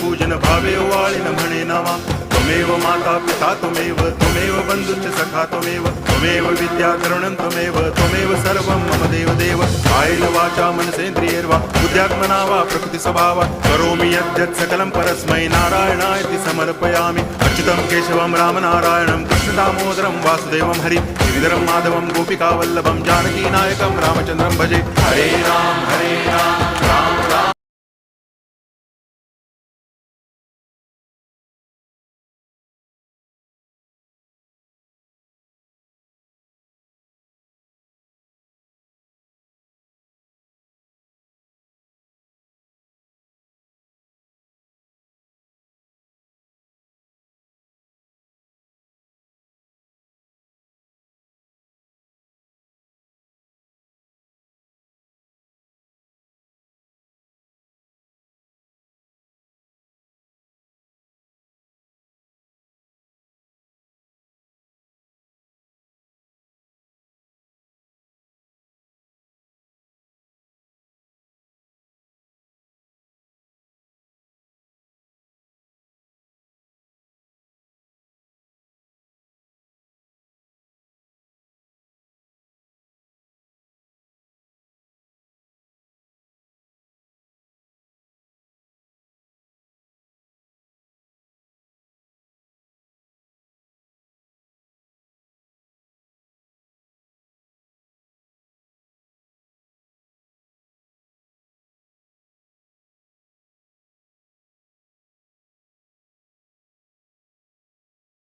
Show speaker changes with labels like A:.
A: पूजन भावे वाळिन म्हणे नावा त्वमेव माता पिता त्वमेव बंधुश्च सखा त्वमेव विद्या तरुणं त्वमेव सर्वं मम देव कायेन वाचा मनसेन्द्रियैर्वा बुद्ध्यात्मना वा प्रकृति स्वभावात् करोमि यद्यत् सकलं परस्मै नारायणायति समर्पयामि अच्युतं केशवं रामनारायणं कृष्णदामोदरं वासुदेवं हरि गिरिधरं माधवं गोपिकावल्लभं जानकीनायकं रामचन्द्रं भजे हरे राम राम राम